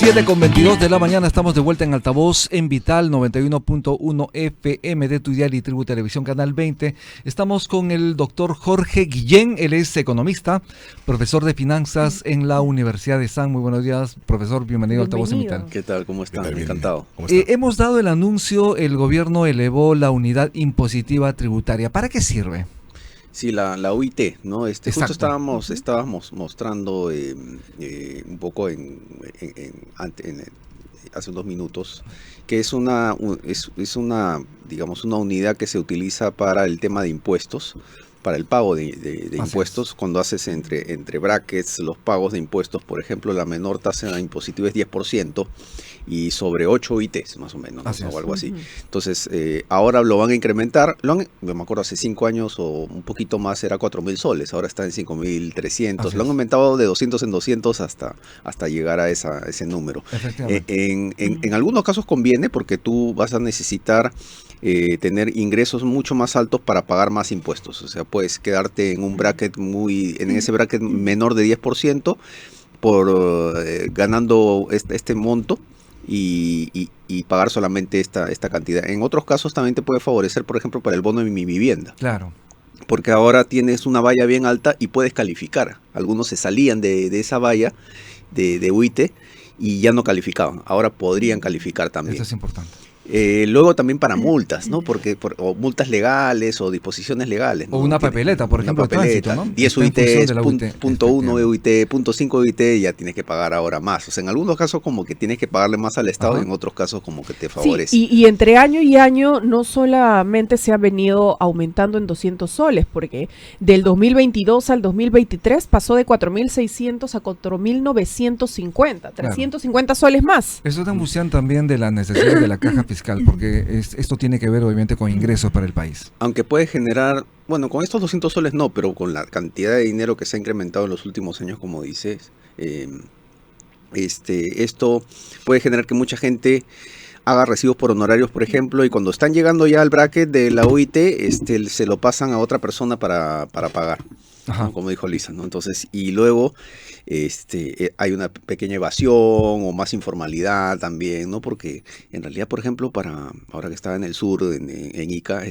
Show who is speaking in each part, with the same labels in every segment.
Speaker 1: 7:22 de la mañana, estamos de vuelta en Altavoz en Vital 91.1 FM de tu dial y Tribu Televisión Canal 20. Estamos con el doctor Jorge Guillén, él es economista, profesor de finanzas en la Universidad de San. Muy buenos días, profesor, bienvenido a Altavoz en Vital.
Speaker 2: ¿Qué tal? ¿Cómo están? Encantado.
Speaker 1: Hemos dado el anuncio, el gobierno elevó la unidad impositiva tributaria. ¿Para qué sirve?
Speaker 2: Sí, la UIT, ¿no? Justo estábamos mostrando un poco hace unos minutos que es una digamos una unidad que se utiliza para el tema de impuestos, para el pago de impuestos. Cuando haces entre brackets los pagos de impuestos, por ejemplo, la menor tasa impositiva es 10% y sobre 8 UITs más o menos, ¿no? O algo así. Entonces, ahora lo van a incrementar. Me acuerdo hace 5 años o un poquito más era 4.000 soles, ahora está en 5.300. Lo han aumentado de 200 en 200 hasta llegar a ese número. En algunos casos conviene porque tú vas a necesitar tener ingresos mucho más altos para pagar más impuestos. O sea, puedes quedarte en un bracket en ese bracket menor de 10% ganando este monto y pagar solamente esta cantidad. En otros casos también te puede favorecer, por ejemplo, para el bono de mi vivienda.
Speaker 1: Claro.
Speaker 2: Porque ahora tienes una valla bien alta y puedes calificar. Algunos se salían de esa valla de UIT y ya no calificaban. Ahora podrían calificar también.
Speaker 1: Esto es importante.
Speaker 2: Luego también para multas, ¿no? O multas legales o disposiciones legales, ¿no?
Speaker 1: O una papeleta, por ejemplo, tránsito, ¿no?
Speaker 2: 10 UITs, punto 1 UIT, punto 5 UIT, ya tienes que pagar ahora más. O sea, en algunos casos como que tienes que pagarle más al Estado, y en otros casos como que te favorece.
Speaker 3: Sí, y entre año y año no solamente se ha venido aumentando en 200 soles, porque del 2022 al 2023 pasó de 4.600 a 4.950, 350 soles más.
Speaker 1: Eso demuestra también de la necesidad de la caja fiscal, porque esto tiene que ver obviamente con ingresos para el país.
Speaker 2: Aunque puede generar, bueno, con estos 200 soles no, pero con la cantidad de dinero que se ha incrementado en los últimos años, como dices, esto puede generar que mucha gente haga recibos por honorarios, por ejemplo, y cuando están llegando ya al bracket de la UIT, se lo pasan a otra persona para pagar, ¿no? Como dijo Lisa, ¿no? Entonces, y luego hay una pequeña evasión o más informalidad también, ¿no? Porque en realidad, por ejemplo, ahora que estaba en el sur, en Ica,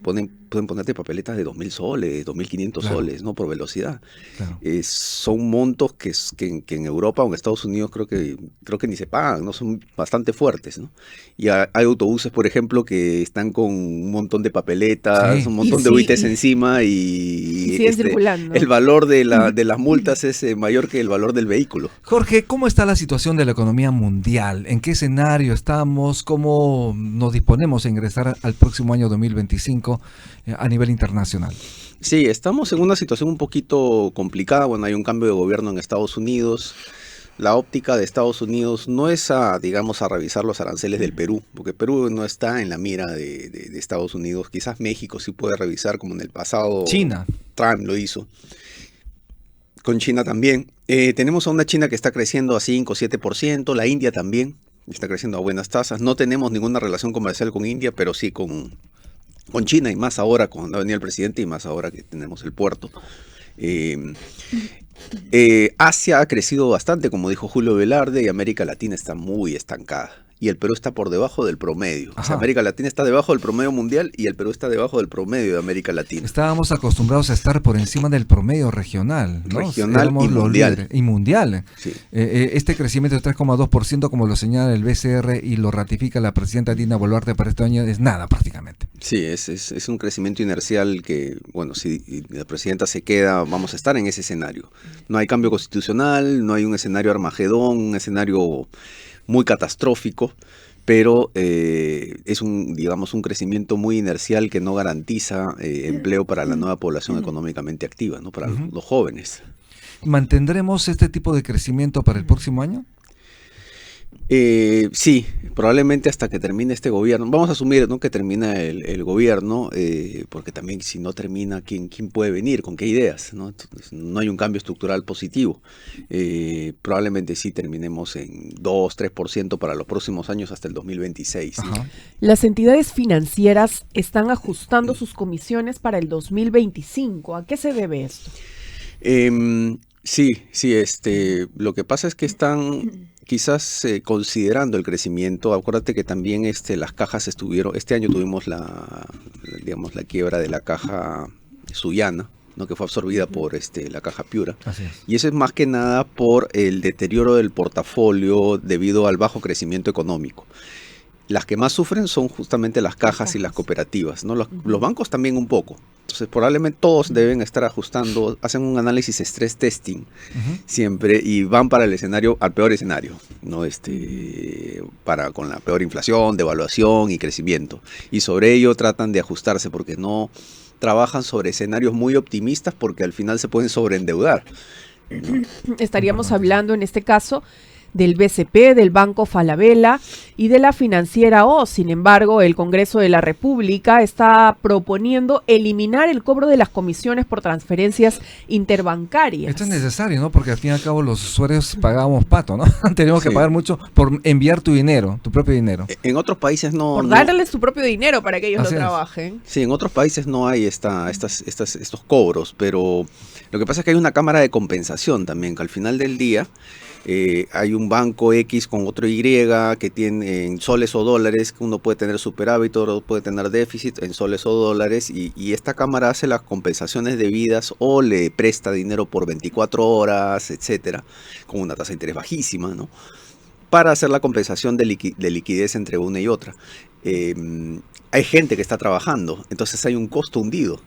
Speaker 2: pueden ponerte papeletas de 2.000 soles, 2.500 soles, ¿no? Por velocidad. Claro. Son montos que en Europa o en Estados Unidos creo que ni se pagan, ¿no? Son bastante fuertes, ¿no? Y hay autobuses, por ejemplo, que están con un montón de papeletas, un montón de UITs encima y
Speaker 3: siguen circulando.
Speaker 2: El valor de las multas es mayor que el valor del vehículo.
Speaker 1: Jorge, ¿cómo está la situación de la economía mundial? ¿En qué escenario estamos? ¿Cómo nos disponemos a ingresar al próximo año 2025 a nivel internacional?
Speaker 2: Sí, estamos en una situación un poquito complicada. Bueno, hay un cambio de gobierno en Estados Unidos. La óptica de Estados Unidos no es a revisar los aranceles del Perú, porque Perú no está en la mira de Estados Unidos. Quizás México sí puede revisar, como en el pasado.
Speaker 1: China.
Speaker 2: Trump lo hizo. Con China también. Tenemos a una China que está creciendo a 5 o 7%, la India también está creciendo a buenas tasas. No tenemos ninguna relación comercial con India, pero sí con China, y más ahora cuando ha venido el presidente y más ahora que tenemos el puerto. Asia ha crecido bastante, como dijo Julio Velarde, y América Latina está muy estancada. Y el Perú está por debajo del promedio. O sea, América Latina está debajo del promedio mundial y el Perú está debajo del promedio de América Latina.
Speaker 1: Estábamos acostumbrados a estar por encima del promedio regional, ¿no?
Speaker 2: Regional y mundial.
Speaker 1: Y mundial.
Speaker 2: Sí.
Speaker 1: Este crecimiento de 3,2%, como lo señala el BCR y lo ratifica la presidenta Dina Boluarte para este año, es nada prácticamente.
Speaker 2: Sí, es un crecimiento inercial que, bueno, si la presidenta se queda, vamos a estar en ese escenario. No hay cambio constitucional, no hay un escenario Armagedón, un escenario muy catastrófico, pero es un crecimiento muy inercial que no garantiza empleo para la nueva población económicamente activa, ¿no? Para los jóvenes.
Speaker 1: ¿Mantendremos este tipo de crecimiento para el próximo año?
Speaker 2: Sí, probablemente hasta que termine este gobierno. Vamos a asumir, ¿no?, que termina el gobierno, porque también si no termina, ¿quién puede venir? ¿Con qué ideas? ¿No? Entonces, no hay un cambio estructural positivo. Probablemente sí terminemos en 2-3% para los próximos años hasta el 2026. ¿Sí?
Speaker 3: Las entidades financieras están ajustando sus comisiones para el 2025. ¿A qué se debe esto?
Speaker 2: Sí, lo que pasa es que Quizás considerando el crecimiento, acuérdate que también las cajas este año tuvimos digamos, la quiebra de la caja Sullana, ¿no? Que fue absorbida por la caja Piura.
Speaker 1: Así es.
Speaker 2: Y eso es más que nada por el deterioro del portafolio debido al bajo crecimiento económico. Las que más sufren son justamente las cajas y las cooperativas, ¿no? Los bancos también un poco. Entonces probablemente todos deben estar ajustando, hacen un análisis stress testing siempre y van para el escenario, al peor escenario, ¿no? Con la peor inflación, devaluación y crecimiento. Y sobre ello tratan de ajustarse porque no trabajan sobre escenarios muy optimistas porque al final se pueden sobreendeudar, ¿no?
Speaker 3: Estaríamos hablando en este caso del BCP, del Banco Falabella y de la financiera O. Sin embargo, el Congreso de la República está proponiendo eliminar el cobro de las comisiones por transferencias interbancarias.
Speaker 1: Esto es necesario, ¿no? Porque al fin y al cabo los usuarios pagábamos pato, ¿no? Tenemos que
Speaker 2: Sí.
Speaker 1: pagar mucho por enviar tu dinero, tu propio dinero.
Speaker 2: En otros países
Speaker 3: Por darles su propio dinero para que ellos
Speaker 1: Así
Speaker 3: lo
Speaker 1: es.
Speaker 3: trabajen.
Speaker 2: Sí, en otros países no hay estos cobros, pero lo que pasa es que hay una cámara de compensación también, que al final del día hay un banco X con otro Y que tiene en soles o dólares, que uno puede tener superávit, otro puede tener déficit en soles o dólares, y esta cámara hace las compensaciones debidas o le presta dinero por 24 horas, etcétera, con una tasa de interés bajísima, ¿no? Para hacer la compensación de liquidez entre una y otra. Hay gente que está trabajando, entonces hay un costo hundido.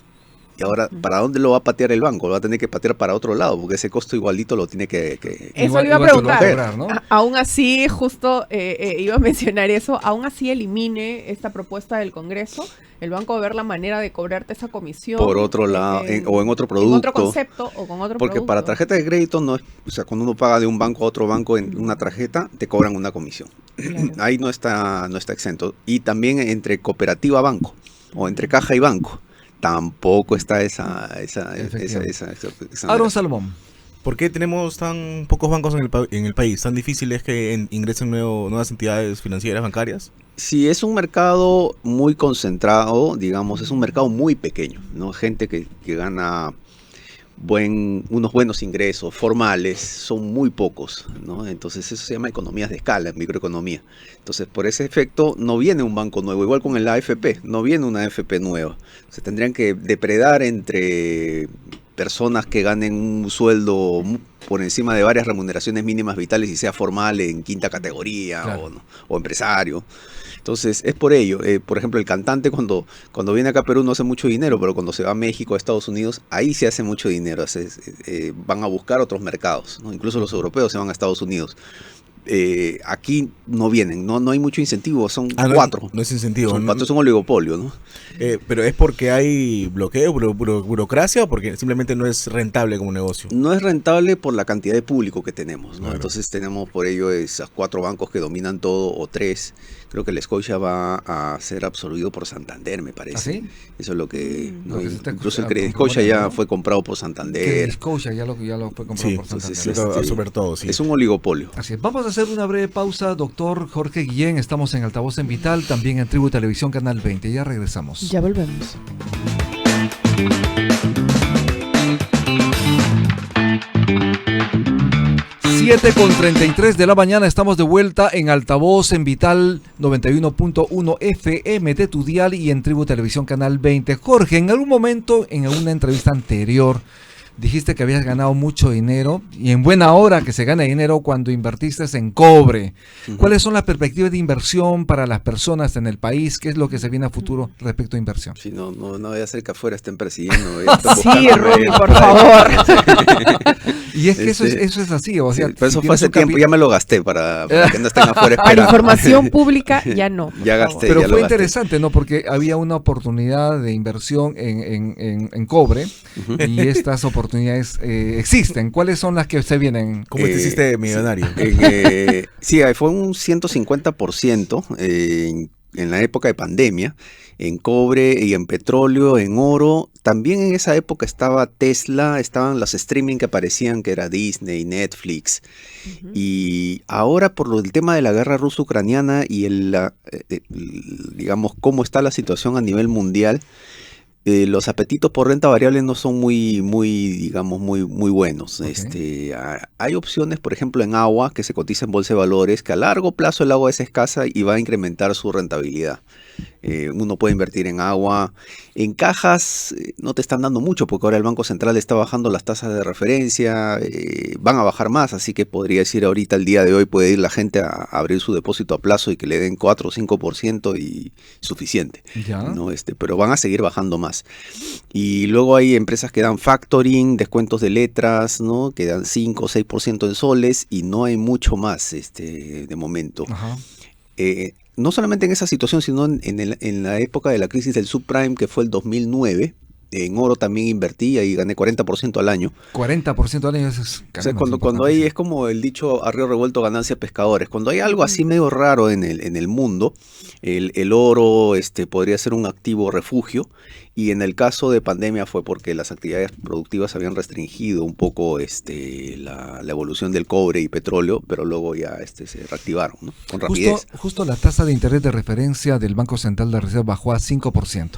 Speaker 2: Y ahora, ¿para dónde lo va a patear el banco? Lo va a tener que patear para otro lado, porque ese costo igualito lo tiene que
Speaker 3: Eso le iba a
Speaker 1: igual te lo va
Speaker 3: preguntar.
Speaker 1: cobrar, ¿no?
Speaker 3: Aún así, justo iba a mencionar eso, aún así elimine esta propuesta del Congreso, el banco va a ver la manera de cobrarte esa comisión.
Speaker 2: por otro lado, o en otro producto.
Speaker 3: En otro concepto o con otro
Speaker 2: Porque
Speaker 3: producto.
Speaker 2: para tarjeta de crédito no es, o sea, cuando uno paga de un banco a otro banco en una tarjeta, te cobran una comisión.
Speaker 3: Claro.
Speaker 2: Ahí no está exento. Y también entre cooperativa banco o entre caja y banco, tampoco está esa
Speaker 1: Aaron Salomón.
Speaker 4: ¿Por qué tenemos tan pocos bancos en el país? ¿Tan difícil es que ingresen nuevas entidades financieras, bancarias?
Speaker 2: Sí, es un mercado muy concentrado, digamos, es un mercado muy pequeño, ¿no? Gente que gana unos buenos ingresos formales son muy pocos, ¿no? Entonces eso se llama economías de escala, microeconomía. Entonces por ese efecto no viene un banco nuevo, igual con el AFP, no viene una AFP nueva. Se tendrían que depredar entre personas que ganen un sueldo por encima de varias remuneraciones mínimas vitales y sea formal en quinta categoría, claro, o empresario. Entonces, es por ello. Por ejemplo, el cantante cuando viene acá a Perú no hace mucho dinero, pero cuando se va a México, a Estados Unidos, ahí se hace mucho dinero. Van a buscar otros mercados, ¿no? Incluso los europeos se van a Estados Unidos. Aquí no vienen, no hay mucho incentivo, son cuatro.
Speaker 4: No es incentivo.
Speaker 2: Son cuatro, es un oligopolio, ¿no?
Speaker 4: Pero ¿es porque hay bloqueo, burocracia o porque simplemente no es rentable como negocio?
Speaker 2: No es rentable por la cantidad de público que tenemos, ¿no?
Speaker 4: Claro.
Speaker 2: Entonces tenemos por ello esos 4 bancos que dominan todo, o 3. Creo que el Scotia va a ser absorbido por Santander, me parece.
Speaker 1: ¿Ah, sí?
Speaker 2: Eso es lo que...
Speaker 1: Lo que se está
Speaker 2: incluso el
Speaker 1: escuchando,
Speaker 2: Credit Scotia ya
Speaker 1: ¿no?
Speaker 2: fue comprado por
Speaker 1: Que
Speaker 2: Santander.
Speaker 1: Scotia ya lo fue comprado
Speaker 4: Sí,
Speaker 1: por Santander.
Speaker 2: entonces,
Speaker 4: Absorber todo, sí.
Speaker 2: Es un oligopolio.
Speaker 1: Así es. Vamos a hacer una breve pausa, doctor Jorge Guillén. Estamos en Altavoz en Vital, también en Tribu Televisión Canal 20. Ya regresamos.
Speaker 3: Ya volvemos.
Speaker 1: Siete con 33 de la mañana, estamos de vuelta en Altavoz en Vital 91.1 FM de tu dial y en Tribu Televisión Canal 20. Jorge, en algún momento, en una entrevista anterior, dijiste que habías ganado mucho dinero y en buena hora que se gana dinero cuando invertiste en cobre. ¿Cuáles son las perspectivas de inversión para las personas en el país? ¿Qué es lo que se viene a futuro respecto a inversión?
Speaker 2: Sí, no voy a hacer que afuera estén persiguiendo.
Speaker 3: Sí, Rumi, por favor.
Speaker 1: Y es que eso es así, o sea,
Speaker 2: Sí, pero eso
Speaker 1: si
Speaker 2: fue
Speaker 1: tienes
Speaker 2: hace
Speaker 1: un
Speaker 2: tiempo, ya me lo gasté para que no estén afuera
Speaker 3: Para
Speaker 2: esperando.
Speaker 3: información pública, ya no.
Speaker 2: Ya
Speaker 3: por
Speaker 2: gasté.
Speaker 1: Pero
Speaker 2: ya lo
Speaker 1: fue
Speaker 2: gasté.
Speaker 1: interesante, ¿no? Porque había una oportunidad de inversión en cobre y estas oportunidades existen. ¿Cuáles son las que se vienen?
Speaker 4: ¿Cómo te hiciste millonario?
Speaker 2: Sí, fue un 150% en la época de pandemia, en cobre y en petróleo, en oro. También en esa época estaba Tesla, estaban los streaming que aparecían, que era Disney, Netflix. Y ahora por el tema de la guerra ruso-ucraniana y digamos cómo está la situación a nivel mundial, Los apetitos por renta variable no son digamos, muy buenos.
Speaker 1: Ok.
Speaker 2: Hay opciones, por ejemplo, en agua, que se cotiza en bolsa de valores, que a largo plazo el agua es escasa y va a incrementar su rentabilidad. Uno puede invertir en agua. En cajas no te están dando mucho, porque ahora el Banco Central está bajando las tasas de referencia, van a bajar más, así que podría decir ahorita, el día de hoy, puede ir la gente a abrir su depósito a plazo y que le den 4 o 5% y suficiente.
Speaker 1: Ya.
Speaker 2: ¿No? Pero van a seguir bajando más. Y luego hay empresas que dan factoring, descuentos de letras, ¿no? Que dan 5 o 6% en soles y no hay mucho más de momento.
Speaker 1: Ajá.
Speaker 2: No solamente en esa situación, sino en la época de la crisis del subprime, que fue el 2009, en oro también invertí y gané 40% al año.
Speaker 1: 40% al año es,
Speaker 2: O sea,
Speaker 1: caramba,
Speaker 2: cuando
Speaker 1: es
Speaker 2: hay,
Speaker 1: importante,
Speaker 2: es como el dicho, a río revuelto ganancia pescadores. Cuando hay algo así medio raro en el mundo, el oro podría ser un activo refugio, y en el caso de pandemia fue porque las actividades productivas habían restringido un poco la evolución del cobre y petróleo, pero luego ya se reactivaron, ¿no? Con rapidez.
Speaker 1: Justo la tasa de interés de referencia del Banco Central de Reserva bajó a 5%.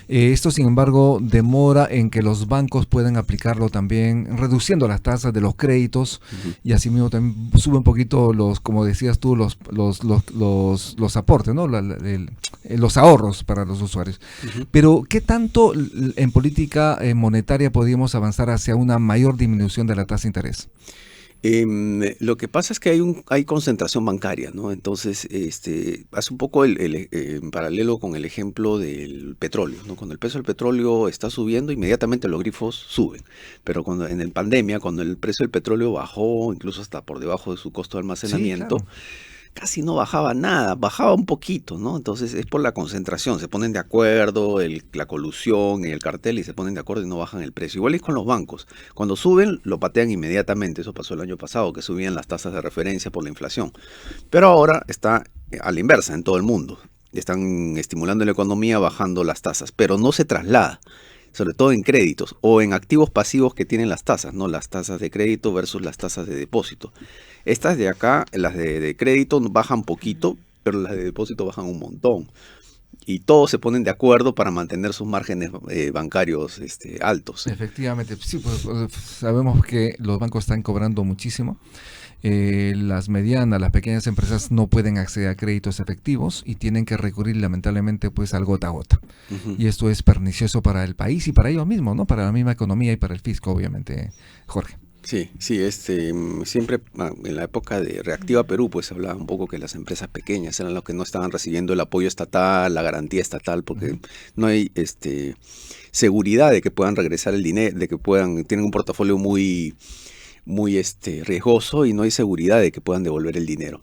Speaker 1: Esto, sin embargo, demora en que los bancos puedan aplicarlo también, reduciendo las tasas de los créditos, y asimismo también sube un poquito como decías tú, los aportes, ¿no? Los ahorros para los usuarios. Pero, ¿qué tanto en política monetaria podríamos avanzar hacia una mayor disminución de la tasa de interés?
Speaker 2: Lo que pasa es que hay concentración bancaria, ¿no? Entonces, hace un poco en paralelo con el ejemplo del petróleo, ¿no? Cuando el precio del petróleo está subiendo, inmediatamente los grifos suben. Pero en el pandemia, cuando el precio del petróleo bajó, incluso hasta por debajo de su costo de almacenamiento,
Speaker 1: Sí, claro.
Speaker 2: casi no bajaba nada, bajaba un poquito, ¿no? Entonces es por la concentración, se ponen de acuerdo, la colusión, el cartel, y se ponen de acuerdo y no bajan el precio. Igual es con los bancos, cuando suben lo patean inmediatamente, eso pasó el año pasado, que subían las tasas de referencia por la inflación. Pero ahora está a la inversa en todo el mundo, están estimulando la economía bajando las tasas, pero no se traslada, sobre todo en créditos o en activos pasivos que tienen las tasas, ¿no? Las tasas de crédito versus las tasas de depósito. Estas de acá, las de crédito bajan poquito, pero las de depósito bajan un montón. Y todos se ponen de acuerdo para mantener sus márgenes bancarios altos.
Speaker 1: Efectivamente, sí, pues sabemos que los bancos están cobrando muchísimo. Las medianas, las pequeñas empresas no pueden acceder a créditos efectivos y tienen que recurrir lamentablemente pues al gota a gota. Y esto es pernicioso para el país y para ellos mismos, ¿no? Para la misma economía y para el fisco, obviamente, Jorge.
Speaker 2: Sí, siempre en la época de Reactiva Perú, pues se hablaba un poco que las empresas pequeñas eran los que no estaban recibiendo el apoyo estatal, la garantía estatal, porque no hay seguridad de que puedan regresar el dinero, de que tienen un portafolio muy riesgoso y no hay seguridad de que puedan devolver el dinero.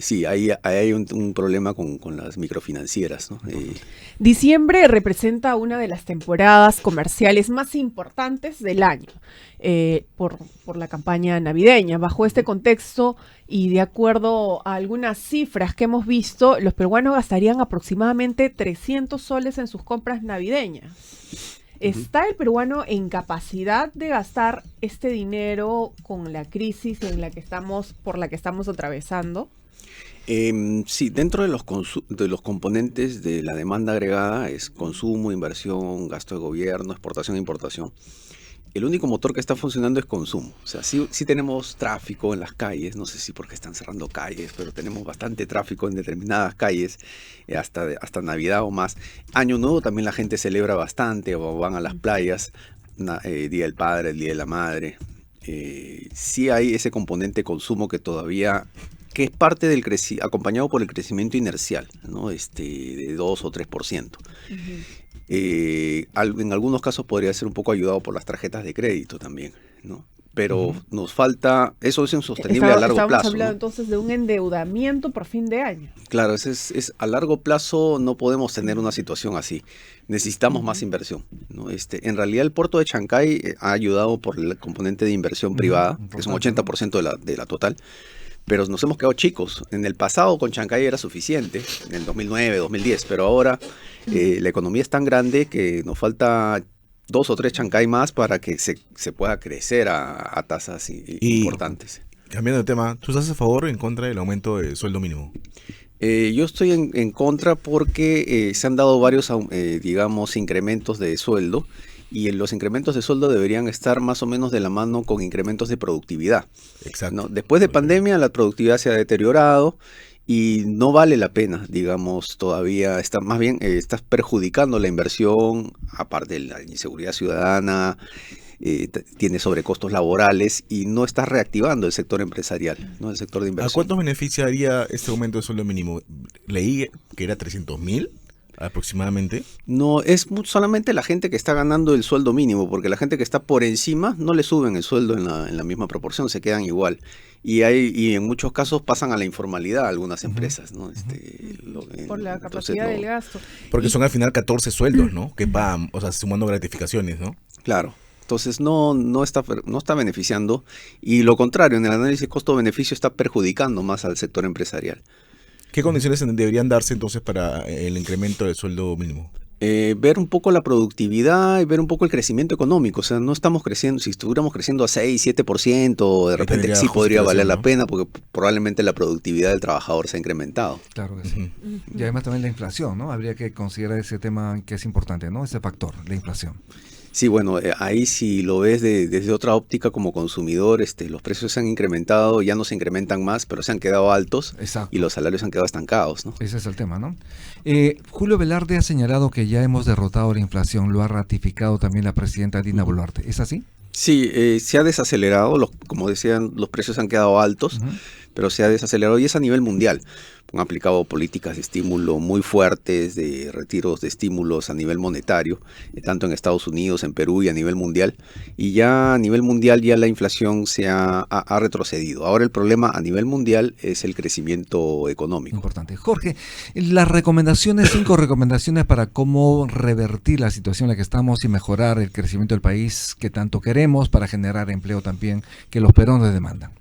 Speaker 2: Sí, ahí hay un problema con las microfinancieras, ¿no?
Speaker 3: Diciembre representa una de las temporadas comerciales más importantes del año por la campaña navideña. Bajo este contexto y de acuerdo a algunas cifras que hemos visto, los peruanos gastarían aproximadamente 300 soles en sus compras navideñas. ¿Está el peruano en capacidad de gastar este dinero con la crisis por la que estamos atravesando?
Speaker 2: Sí, dentro de los componentes de la demanda agregada es consumo, inversión, gasto de gobierno, exportación e importación. El único motor que está funcionando es consumo. O sea, sí tenemos tráfico en las calles, no sé si porque están cerrando calles, pero tenemos bastante tráfico en determinadas calles, hasta Navidad o más. Año Nuevo también la gente celebra bastante o van a las playas, Día del Padre, el Día de la Madre. Sí hay ese componente consumo que es parte del acompañado por el crecimiento inercial, ¿no? De 2 o 3%. En algunos casos podría ser un poco ayudado por las tarjetas de crédito también, ¿no? Pero nos falta, eso es insostenible a largo plazo.
Speaker 3: Estamos hablando
Speaker 2: ¿no?
Speaker 3: entonces de un endeudamiento por fin de año.
Speaker 2: Claro, a largo plazo no podemos tener una situación así. Necesitamos más inversión, ¿no? En realidad el puerto de Chancay ha ayudado por el componente de inversión privada, que es un 80% de la total. Pero nos hemos quedado chicos. En el pasado con Chancay era suficiente, en el 2009, 2010, pero ahora la economía es tan grande que nos falta 2 o 3 Chancay más para que se pueda crecer a tasas importantes.
Speaker 4: Cambiando de tema, ¿tú estás a favor o en contra del aumento del sueldo mínimo?
Speaker 2: Yo estoy en contra porque se han dado varios, digamos, incrementos de sueldo y los incrementos de sueldo deberían estar más o menos de la mano con incrementos de productividad.
Speaker 4: Exacto.
Speaker 2: ¿No? Después de pandemia la productividad se ha deteriorado y no vale la pena, digamos, todavía está más bien estás perjudicando la inversión, aparte de la inseguridad ciudadana. Tiene sobrecostos laborales y no está reactivando el sector empresarial, ¿no? El sector de
Speaker 4: ¿A
Speaker 2: inversión.
Speaker 4: cuántos beneficiaría este aumento de sueldo mínimo? Leí que era 300.000 aproximadamente.
Speaker 2: No, es solamente la gente que está ganando el sueldo mínimo, porque la gente que está por encima no le suben el sueldo en la misma proporción, se quedan igual. Y en muchos casos pasan a la informalidad algunas empresas, ¿no?
Speaker 3: Por la capacidad del gasto.
Speaker 4: Porque son al final 14 sueldos, ¿no? Que pagan, o sea, sumando gratificaciones, ¿no?
Speaker 2: Claro. Entonces no está beneficiando y lo contrario, en el análisis costo-beneficio está perjudicando más al sector empresarial.
Speaker 4: ¿Qué condiciones deberían darse entonces para el incremento del sueldo mínimo?
Speaker 2: Ver un poco la productividad y ver un poco el crecimiento económico. O sea, no estamos creciendo, si estuviéramos creciendo a 6, 7%, de repente sí podría valer la pena porque probablemente la productividad del trabajador se ha incrementado.
Speaker 1: Claro que sí. Y además también la inflación, ¿no? Habría que considerar ese tema que es importante, ¿no? Ese factor, la inflación.
Speaker 2: Sí, bueno, ahí si lo ves desde otra óptica como consumidor, los precios se han incrementado, ya no se incrementan más, pero se han quedado altos.
Speaker 1: Exacto.
Speaker 2: Y los salarios han quedado estancados, ¿no?
Speaker 1: Ese es el tema, ¿no? Julio Velarde ha señalado que ya hemos derrotado la inflación, lo ha ratificado también la presidenta Dina Boluarte. ¿Es así?
Speaker 2: Sí, se ha desacelerado, como decían, los precios han quedado altos, pero se ha desacelerado y es a nivel mundial. Han aplicado políticas de estímulo muy fuertes, de retiros de estímulos a nivel monetario, tanto en Estados Unidos, en Perú y a nivel mundial. Y ya a nivel mundial ya la inflación se ha retrocedido. Ahora el problema a nivel mundial es el crecimiento económico.
Speaker 1: Importante. Jorge, las recomendaciones, 5 recomendaciones para cómo revertir la situación en la que estamos y mejorar el crecimiento del país que tanto queremos para generar empleo también que los peruanos demandan.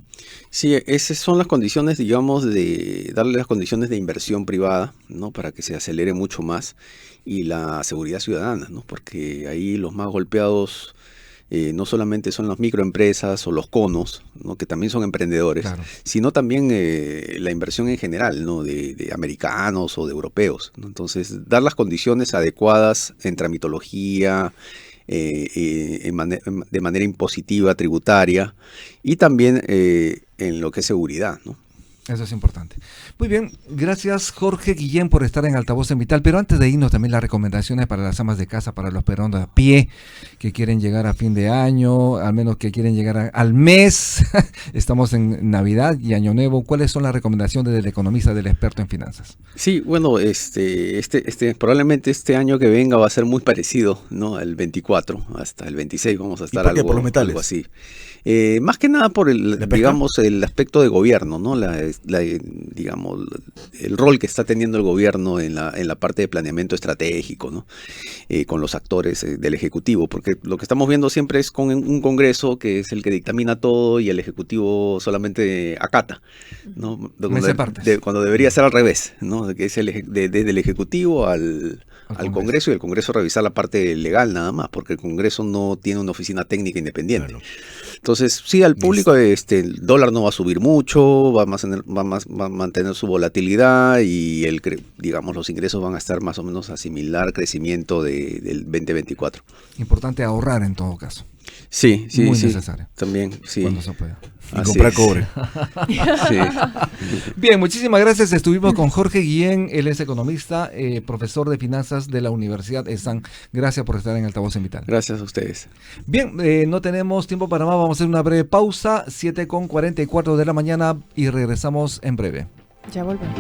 Speaker 2: Sí, esas son las condiciones, digamos, de darle las condiciones de inversión privada, ¿no? Para que se acelere mucho más y la seguridad ciudadana, ¿no? Porque ahí los más golpeados no solamente son las microempresas o los conos, ¿no? Que también son emprendedores,
Speaker 1: Claro.
Speaker 2: sino también la inversión en general, ¿no? De americanos o de europeos, ¿no? Entonces, dar las condiciones adecuadas en tramitología, de manera impositiva, tributaria y también en lo que es seguridad, ¿no?
Speaker 1: Eso es importante. Muy bien, gracias Jorge Guillén por estar en Altavoz en Vital, pero antes de irnos también las recomendaciones para las amas de casa, para los peruanos a pie que quieren llegar a fin de año, al menos que quieren llegar al mes, estamos en Navidad y Año Nuevo, ¿cuáles son las recomendaciones del economista, del experto en finanzas?
Speaker 2: Sí, bueno, probablemente este año que venga va a ser muy parecido, ¿no? Al 24, hasta el 26 vamos a estar
Speaker 4: ¿Y por qué? ¿Por los metales?
Speaker 2: algo así. Más que nada por digamos, el aspecto de gobierno, ¿no? Digamos, el rol que está teniendo el gobierno en la parte de planeamiento estratégico, ¿no? Con los actores del Ejecutivo, porque lo que estamos viendo siempre es con un Congreso que es el que dictamina todo y el Ejecutivo solamente acata, ¿no? Cuando debería ser al revés, ¿no? Que es desde el Ejecutivo al Congreso y el Congreso revisar la parte legal nada más, porque el Congreso no tiene una oficina técnica independiente.
Speaker 4: Claro.
Speaker 2: Entonces, sí, al público el dólar no va a subir mucho, va a mantener su volatilidad y digamos los ingresos van a estar más o menos a similar crecimiento del 2024.
Speaker 1: Importante ahorrar en todo caso.
Speaker 2: Sí,
Speaker 1: Muy necesario.
Speaker 2: También, sí.
Speaker 1: Cuando se pueda.
Speaker 4: Y comprar cobre.
Speaker 2: Sí.
Speaker 1: Bien, muchísimas gracias. Estuvimos con Jorge Guillén, él es economista, profesor de finanzas de la Universidad ESAN. Gracias por estar en Altavoz en Vital.
Speaker 2: Gracias a ustedes.
Speaker 1: Bien, no tenemos tiempo para más, vamos a hacer una breve pausa, 7:44 de la mañana y regresamos en breve.
Speaker 3: Ya volvemos.